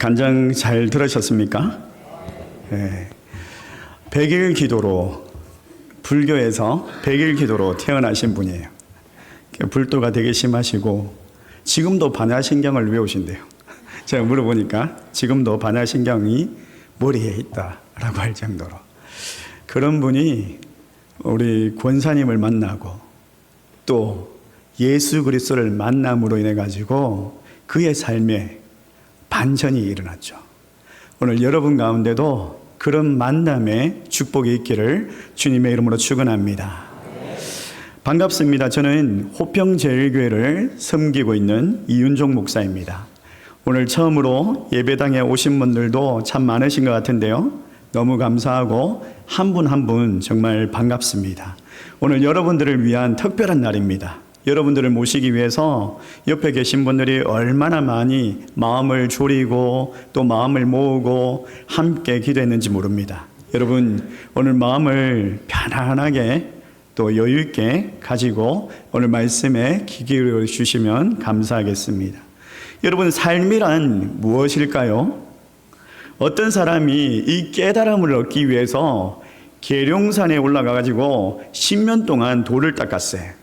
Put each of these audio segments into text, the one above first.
간증 잘 들으셨습니까? 네. 100일 기도로, 불교에서 100일 기도로 태어나신 분이에요. 불도가 되게 심하시고 지금도 반야신경을 외우신대요. 제가 물어보니까 지금도 반야신경이 머리에 있다라고 할 정도로. 그런 분이 우리 권사님을 만나고 또 예수 그리스도를 만남으로 인해 가지고 그의 삶에 반전이 일어났죠. 오늘 여러분 가운데도 그런 만남의 축복이 있기를 주님의 이름으로 축원합니다. 반갑습니다. 저는 호평제일교회를 섬기고 있는 이윤종 목사입니다. 오늘 처음으로 예배당에 오신 분들도 참 많으신 것 같은데요. 너무 감사하고 한 분 한 분 정말 반갑습니다. 오늘 여러분들을 위한 특별한 날입니다. 여러분들을 모시기 위해서 옆에 계신 분들이 얼마나 많이 마음을 졸이고 또 마음을 모으고 함께 기도했는지 모릅니다. 여러분 오늘 마음을 편안하게 또 여유 있게 가지고 오늘 말씀에 귀 기울여 주시면 감사하겠습니다. 여러분 삶이란 무엇일까요? 어떤 사람이 이 깨달음을 얻기 위해서 계룡산에 올라가 가지고 10년 동안 돌을 닦았어요.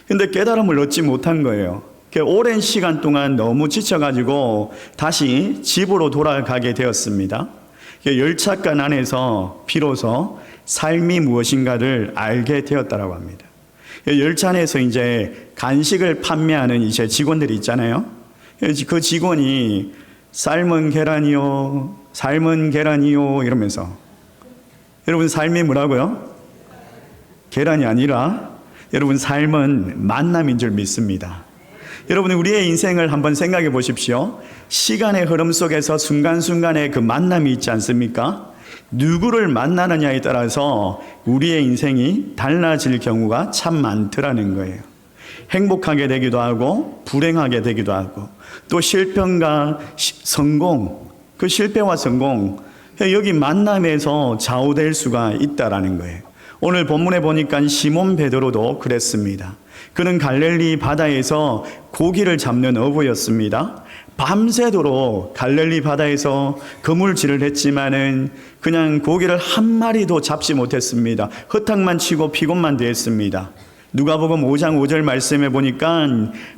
근데 깨달음을 얻지 못한 거예요. 오랜 시간 동안 너무 지쳐가지고 다시 집으로 돌아가게 되었습니다. 열차간 안에서 비로소 삶이 무엇인가를 알게 되었다라고 합니다. 열차 안에서 이제 간식을 판매하는 이제 직원들이 있잖아요. 그 직원이 삶은 계란이요, 삶은 계란이요 이러면서, 여러분 삶이 뭐라고요? 계란이 아니라 여러분 삶은 만남인 줄 믿습니다. 여러분 우리의 인생을 한번 생각해 보십시오. 시간의 흐름 속에서 순간순간에 그 만남이 있지 않습니까? 누구를 만나느냐에 따라서 우리의 인생이 달라질 경우가 참 많더라는 거예요. 행복하게 되기도 하고 불행하게 되기도 하고 또 실패와 성공, 그 실패와 성공, 여기 만남에서 좌우될 수가 있다라는 거예요. 오늘 본문에 보니까 시몬 베드로도 그랬습니다. 그는 갈릴리 바다에서 고기를 잡는 어부였습니다. 밤새도록 갈릴리 바다에서 그물질을 했지만은 그냥 고기를 한 마리도 잡지 못했습니다. 허탕만 치고 피곤만 되었습니다. 누가복음 5장 5절 말씀에 보니까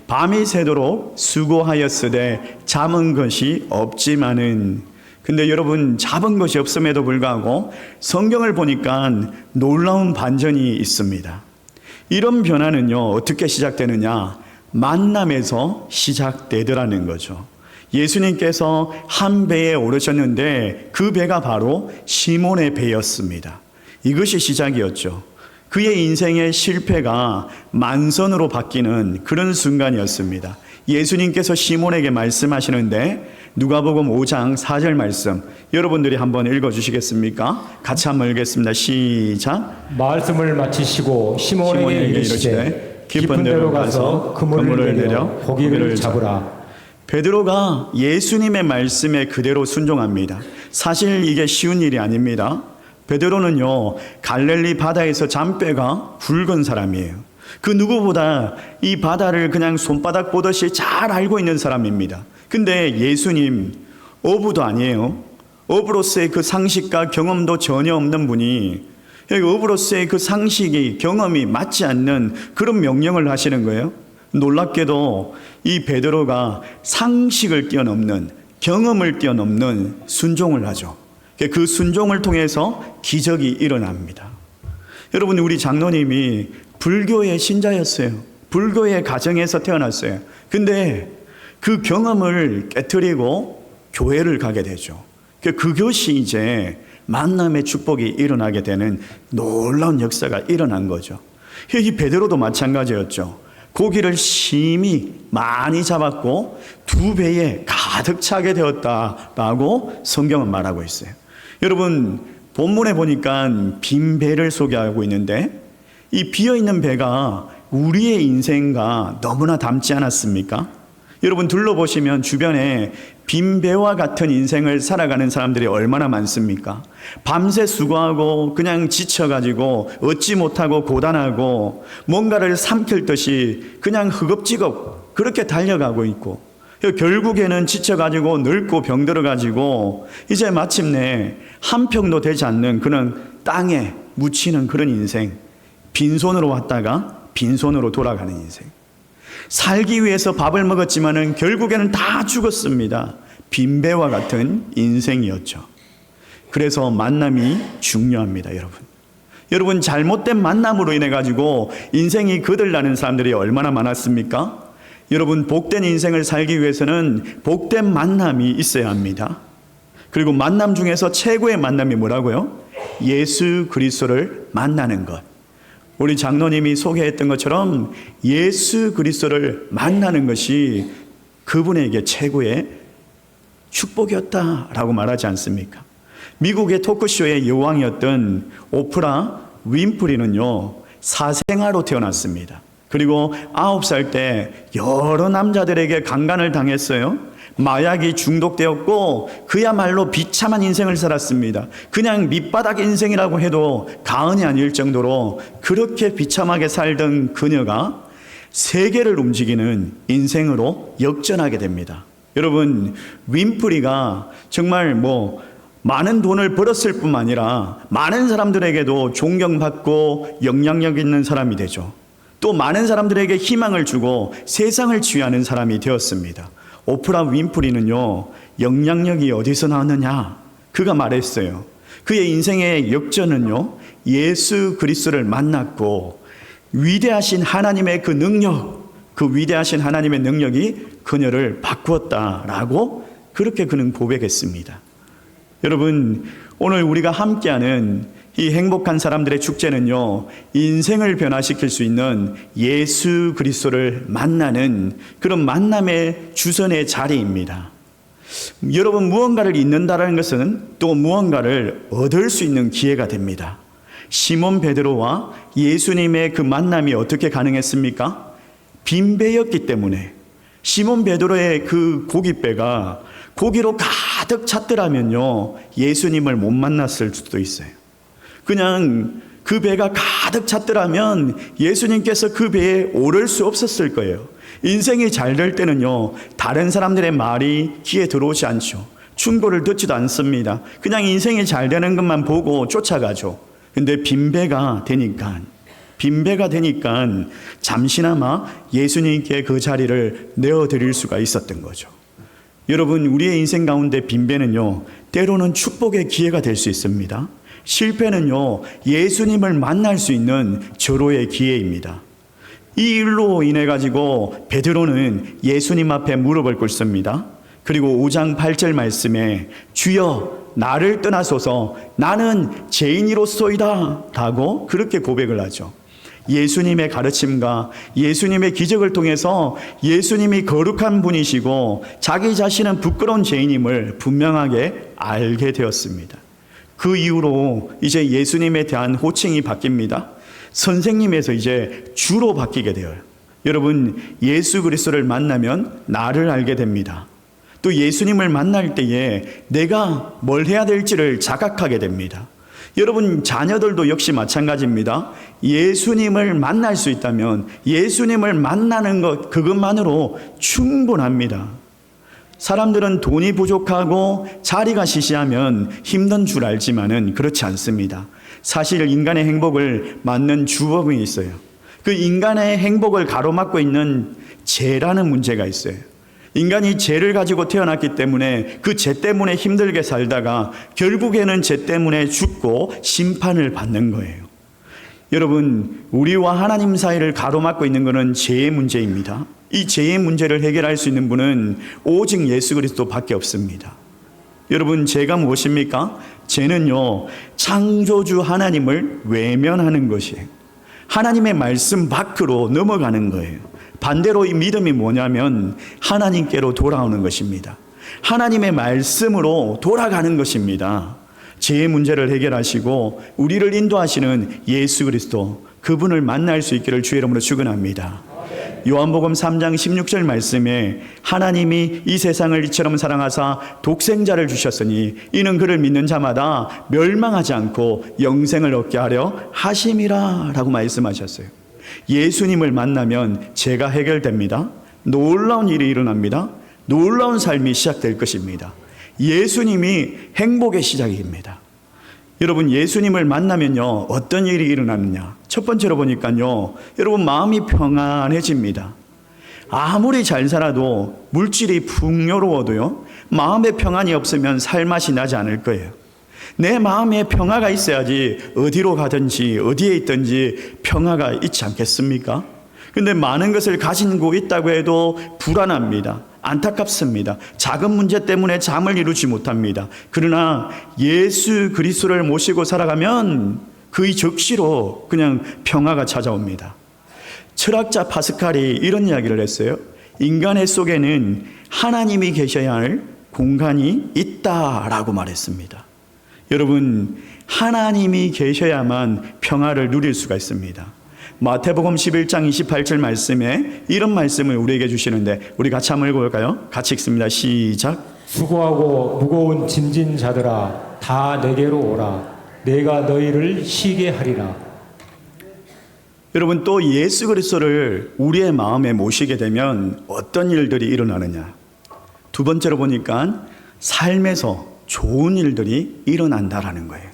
밤이 새도록 수고하였으되 잡은 것이 없지만은, 근데 여러분 잡은 것이 없음에도 불구하고 성경을 보니까 놀라운 반전이 있습니다. 이런 변화는요 어떻게 시작되느냐? 만남에서 시작되더라는 거죠. 예수님께서 한 배에 오르셨는데 그 배가 바로 시몬의 배였습니다. 이것이 시작이었죠. 그의 인생의 실패가 만선으로 바뀌는 그런 순간이었습니다. 예수님께서 시몬에게 말씀하시는데 누가복음 5장 4절 말씀 여러분들이 한번 읽어주시겠습니까? 같이 한번 읽겠습니다. 시작. 말씀을 마치시고 시몬에게 이르시되 깊은 데로 가서 그물을 내려 고기를 잡으라. 베드로가 예수님의 말씀에 그대로 순종합니다. 사실 이게 쉬운 일이 아닙니다. 베드로는요 갈릴리 바다에서 잔뼈가 굵은 사람이에요. 그 누구보다 이 바다를 그냥 손바닥 보듯이 잘 알고 있는 사람입니다. 근데 예수님 어부도 아니에요. 어부로서의 그 상식과 경험도 전혀 없는 분이 어부로서의 그 상식이 경험이 맞지 않는 그런 명령을 하시는 거예요. 놀랍게도 이 베드로가 상식을 뛰어넘는, 경험을 뛰어넘는 순종을 하죠. 그 순종을 통해서 기적이 일어납니다. 여러분 우리 장로님이 불교의 신자였어요. 불교의 가정에서 태어났어요. 근데 그 경험을 깨트리고 교회를 가게 되죠. 그것이 이제 만남의 축복이 일어나게 되는 놀라운 역사가 일어난 거죠. 이 베드로도 마찬가지였죠. 고기를 심히 많이 잡았고 두 배에 가득 차게 되었다라고 성경은 말하고 있어요. 여러분 본문에 보니까 빈 배를 소개하고 있는데 이 비어있는 배가 우리의 인생과 너무나 닮지 않았습니까? 여러분 둘러보시면 주변에 빈 배와 같은 인생을 살아가는 사람들이 얼마나 많습니까? 밤새 수고하고 그냥 지쳐가지고 얻지 못하고 고단하고 뭔가를 삼킬 듯이 그냥 허겁지겁 그렇게 달려가고 있고, 결국에는 지쳐가지고 늙고 병들어가지고 이제 마침내 한 평도 되지 않는 그런 땅에 묻히는 그런 인생, 빈손으로 왔다가 빈손으로 돌아가는 인생. 살기 위해서 밥을 먹었지만은 결국에는 다 죽었습니다. 빈배와 같은 인생이었죠. 그래서 만남이 중요합니다, 여러분. 여러분, 잘못된 만남으로 인해 가지고 인생이 거들나는 사람들이 얼마나 많았습니까? 여러분, 복된 인생을 살기 위해서는 복된 만남이 있어야 합니다. 그리고 만남 중에서 최고의 만남이 뭐라고요? 예수 그리스도를 만나는 것. 우리 장로님이 소개했던 것처럼 예수 그리스도를 만나는 것이 그분에게 최고의 축복이었다라고 말하지 않습니까? 미국의 토크쇼의 여왕이었던 오프라 윈프리는요, 사생아로 태어났습니다. 그리고 9살 때 여러 남자들에게 강간을 당했어요. 마약이 중독되었고 그야말로 비참한 인생을 살았습니다. 그냥 밑바닥 인생이라고 해도 가언이 아닐 정도로 그렇게 비참하게 살던 그녀가 세계를 움직이는 인생으로 역전하게 됩니다. 여러분, 윈프리가 정말 많은 돈을 벌었을 뿐만 아니라 많은 사람들에게도 존경받고 영향력 있는 사람이 되죠. 또 많은 사람들에게 희망을 주고 세상을 치유하는 사람이 되었습니다. 오프라 윈프리는요, 영향력이 어디서 나왔느냐? 그가 말했어요. 그의 인생의 역전은요, 예수 그리스도를 만났고 위대하신 하나님의 그 능력, 그 위대하신 하나님의 능력이 그녀를 바꾸었다라고 그렇게 그는 고백했습니다. 여러분, 오늘 우리가 함께하는 이 행복한 사람들의 축제는요, 인생을 변화시킬 수 있는 예수 그리스도를 만나는 그런 만남의 주선의 자리입니다. 여러분, 무언가를 잊는다는 것은 또 무언가를 얻을 수 있는 기회가 됩니다. 시몬 베드로와 예수님의 그 만남이 어떻게 가능했습니까? 빈배였기 때문에. 시몬 베드로의 그 고깃배가 고기로 가득 찼더라면요, 예수님을 못 만났을 수도 있어요. 그냥 그 배가 가득 찼더라면 예수님께서 그 배에 오를 수 없었을 거예요. 인생이 잘 될 때는요, 다른 사람들의 말이 귀에 들어오지 않죠. 충고를 듣지도 않습니다. 그냥 인생이 잘 되는 것만 보고 쫓아가죠. 근데 빈배가 되니까 잠시나마 예수님께 그 자리를 내어드릴 수가 있었던 거죠. 여러분, 우리의 인생 가운데 빈배는요, 때로는 축복의 기회가 될 수 있습니다. 실패는요, 예수님을 만날 수 있는 절호의 기회입니다. 이 일로 인해 가지고 베드로는 예수님 앞에 무릎을 꿇습니다. 그리고 5장 8절 말씀에 주여 나를 떠나소서 나는 죄인이로소이다 라고 그렇게 고백을 하죠. 예수님의 가르침과 예수님의 기적을 통해서 예수님이 거룩한 분이시고 자기 자신은 부끄러운 죄인임을 분명하게 알게 되었습니다. 그 이후로 이제 예수님에 대한 호칭이 바뀝니다. 선생님에서 이제 주로 바뀌게 돼요. 여러분, 예수 그리스도를 만나면 나를 알게 됩니다. 또 예수님을 만날 때에 내가 뭘 해야 될지를 자각하게 됩니다. 여러분, 자녀들도 역시 마찬가지입니다. 예수님을 만날 수 있다면 예수님을 만나는 것 그것만으로 충분합니다. 사람들은 돈이 부족하고 자리가 시시하면 힘든 줄 알지만은 그렇지 않습니다. 사실 인간의 행복을 맞는 주범이 있어요. 그 인간의 행복을 가로막고 있는 죄라는 문제가 있어요. 인간이 죄를 가지고 태어났기 때문에 그 죄 때문에 힘들게 살다가 결국에는 죄 때문에 죽고 심판을 받는 거예요. 여러분, 우리와 하나님 사이를 가로막고 있는 것은 죄의 문제입니다. 이 죄의 문제를 해결할 수 있는 분은 오직 예수 그리스도밖에 없습니다. 여러분, 죄가 무엇입니까? 죄는요, 창조주 하나님을 외면하는 것이에요. 하나님의 말씀 밖으로 넘어가는 거예요. 반대로 이 믿음이 뭐냐면 하나님께로 돌아오는 것입니다. 하나님의 말씀으로 돌아가는 것입니다. 죄의 문제를 해결하시고 우리를 인도하시는 예수 그리스도, 그분을 만날 수 있기를 주의 이름으로 축원합니다. 요한복음 3장 16절 말씀에 하나님이 이 세상을 이처럼 사랑하사 독생자를 주셨으니 이는 그를 믿는 자마다 멸망하지 않고 영생을 얻게 하려 하심이라 라고 말씀하셨어요. 예수님을 만나면 죄가 해결됩니다. 놀라운 일이 일어납니다. 놀라운 삶이 시작될 것입니다. 예수님이 행복의 시작입니다. 여러분, 예수님을 만나면요, 어떤 일이 일어나느냐? 첫 번째로 보니까요, 여러분, 마음이 평안해집니다. 아무리 잘 살아도, 물질이 풍요로워도요, 마음의 평안이 없으면 살맛이 나지 않을 거예요. 내 마음에 평화가 있어야지 어디로 가든지 어디에 있든지 평화가 있지 않겠습니까? 근데 많은 것을 가지고 있다고 해도 불안합니다. 안타깝습니다. 작은 문제 때문에 잠을 이루지 못합니다. 그러나 예수 그리스도를 모시고 살아가면 그의 적시로 그냥 평화가 찾아옵니다. 철학자 파스칼이 이런 이야기를 했어요. 인간의 속에는 하나님이 계셔야 할 공간이 있다라고 말했습니다. 여러분, 하나님이 계셔야만 평화를 누릴 수가 있습니다. 마태복음 11장 28절 말씀에 이런 말씀을 우리에게 주시는데, 우리 같이 한번 읽어볼까요? 같이 읽습니다. 시작. 수고하고 무거운 짐진 자들아 다 내게로 오라. 내가 너희를 쉬게 하리라. 여러분, 또 예수 그리스도를 우리의 마음에 모시게 되면 어떤 일들이 일어나느냐? 두 번째로 보니까 삶에서 좋은 일들이 일어난다라는 거예요.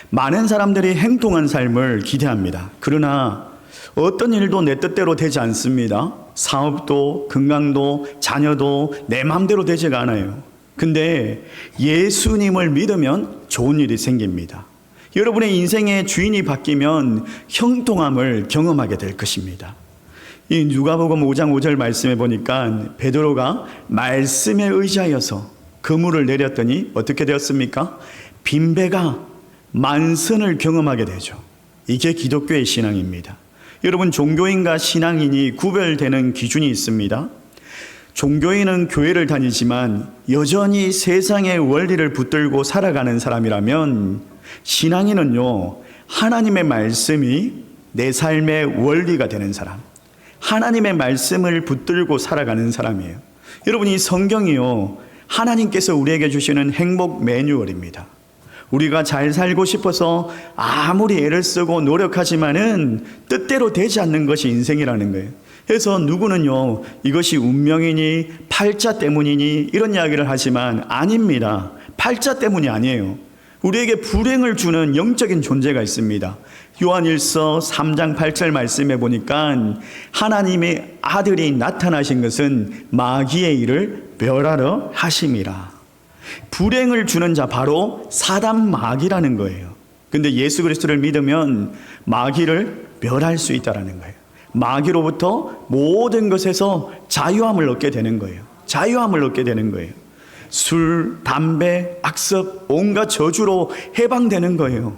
많은 사람들이 행동한 삶을 기대합니다. 그러나 어떤 일도 내 뜻대로 되지 않습니다. 사업도, 건강도, 자녀도 내 마음대로 되지가 않아요. 근데 예수님을 믿으면 좋은 일이 생깁니다. 여러분의 인생의 주인이 바뀌면 형통함을 경험하게 될 것입니다. 이 누가복음 5장 5절 말씀에 보니까 베드로가 말씀에 의지하여서 그물을 내렸더니 어떻게 되었습니까? 빈배가 만선을 경험하게 되죠. 이게 기독교의 신앙입니다. 여러분, 종교인과 신앙인이 구별되는 기준이 있습니다. 종교인은 교회를 다니지만 여전히 세상의 원리를 붙들고 살아가는 사람이라면, 신앙인은요, 하나님의 말씀이 내 삶의 원리가 되는 사람, 하나님의 말씀을 붙들고 살아가는 사람이에요. 여러분, 이 성경이요, 하나님께서 우리에게 주시는 행복 매뉴얼입니다. 우리가 잘 살고 싶어서 아무리 애를 쓰고 노력하지만은 뜻대로 되지 않는 것이 인생이라는 거예요. 그래서 누구는요, 이것이 운명이니 팔자 때문이니 이런 이야기를 하지만 아닙니다. 팔자 때문이 아니에요. 우리에게 불행을 주는 영적인 존재가 있습니다. 요한일서 3장 8절 말씀에 보니까 하나님의 아들이 나타나신 것은 마귀의 일을 멸하러 하심이라. 불행을 주는 자, 바로 사단 마귀라는 거예요. 근데 예수 그리스도를 믿으면 마귀를 멸할 수 있다라는 거예요. 마귀로부터 모든 것에서 자유함을 얻게 되는 거예요. 자유함을 얻게 되는 거예요. 술, 담배, 악습, 온갖 저주로 해방되는 거예요.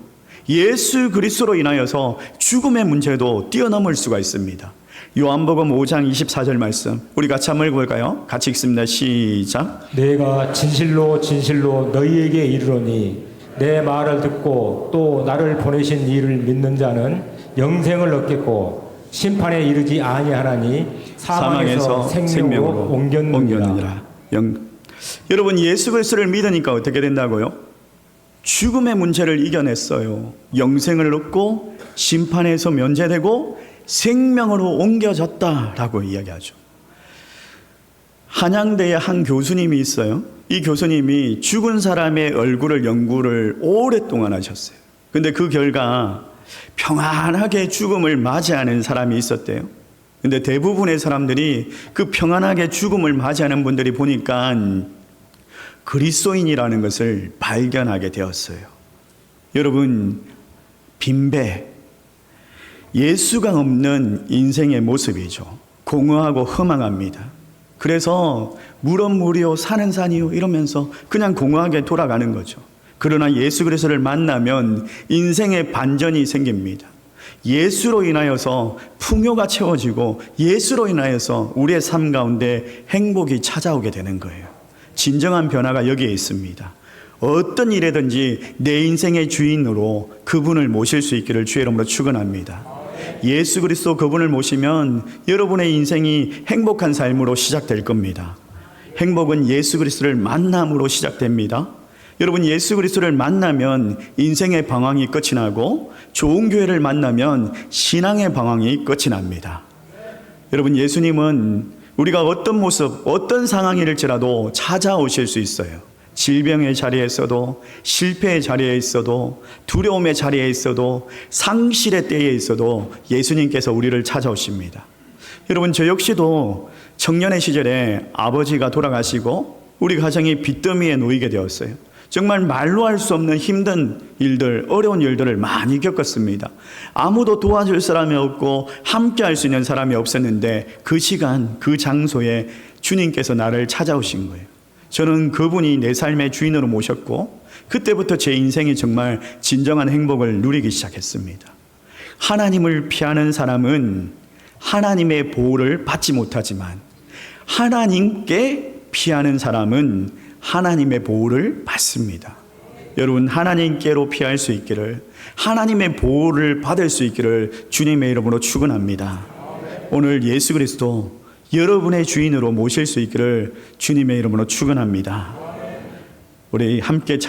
예수 그리스도로 인하여서 죽음의 문제도 뛰어넘을 수가 있습니다. 요한복음 5장 24절 말씀, 우리 같이 한번 읽어볼까요? 같이 읽습니다. 시작. 내가 진실로 진실로 너희에게 이르노니 내 말을 듣고 또 나를 보내신 이를 믿는 자는 영생을 얻겠고 심판에 이르지 아니하나니 사망에서 생명으로 옮겼느니라. 여러분, 예수 그리스도를 믿으니까 어떻게 된다고요? 죽음의 문제를 이겨냈어요. 영생을 얻고 심판에서 면제되고 생명으로 옮겨졌다라고 이야기하죠. 한양대에 한 교수님이 있어요. 이 교수님이 죽은 사람의 얼굴을 연구를 오랫동안 하셨어요. 근데 그 결과 평안하게 죽음을 맞이하는 사람이 있었대요. 근데 대부분의 사람들이 그 평안하게 죽음을 맞이하는 분들이 보니까 그리스도인이라는 것을 발견하게 되었어요. 여러분, 빈배, 예수가 없는 인생의 모습이죠. 공허하고 허망합니다. 그래서 물은 물이요 산은 산이요 이러면서 그냥 공허하게 돌아가는 거죠. 그러나 예수 그리스도를 만나면 인생의 반전이 생깁니다. 예수로 인하여서 풍요가 채워지고 예수로 인하여서 우리의 삶 가운데 행복이 찾아오게 되는 거예요. 진정한 변화가 여기에 있습니다. 어떤 일이든지 내 인생의 주인으로 그분을 모실 수 있기를 주의 이름으로 축원합니다. 예수 그리스도 그분을 모시면 여러분의 인생이 행복한 삶으로 시작될 겁니다. 행복은 예수 그리스도를 만남으로 시작됩니다. 여러분, 예수 그리스도를 만나면 인생의 방황이 끝이 나고 좋은 교회를 만나면 신앙의 방황이 끝이 납니다. 여러분, 예수님은 우리가 어떤 모습, 어떤 상황일지라도 찾아오실 수 있어요. 질병의 자리에 있어도, 실패의 자리에 있어도, 두려움의 자리에 있어도, 상실의 때에 있어도 예수님께서 우리를 찾아오십니다. 여러분, 저 역시도 청년의 시절에 아버지가 돌아가시고 우리 가정이 빚더미에 놓이게 되었어요. 정말 말로 할 수 없는 힘든 일들, 어려운 일들을 많이 겪었습니다. 아무도 도와줄 사람이 없고 함께 할 수 있는 사람이 없었는데 그 시간, 그 장소에 주님께서 나를 찾아오신 거예요. 저는 그분이 내 삶의 주인으로 모셨고 그때부터 제 인생이 정말 진정한 행복을 누리기 시작했습니다. 하나님을 피하는 사람은 하나님의 보호를 받지 못하지만 하나님께 피하는 사람은 하나님의 보호를 받습니다. 여러분, 하나님께로 피할 수 있기를, 하나님의 보호를 받을 수 있기를 주님의 이름으로 축원합니다. 오늘 예수 그리스도 여러분의 주인으로 모실 수 있기를 주님의 이름으로 축원합니다. 우리 함께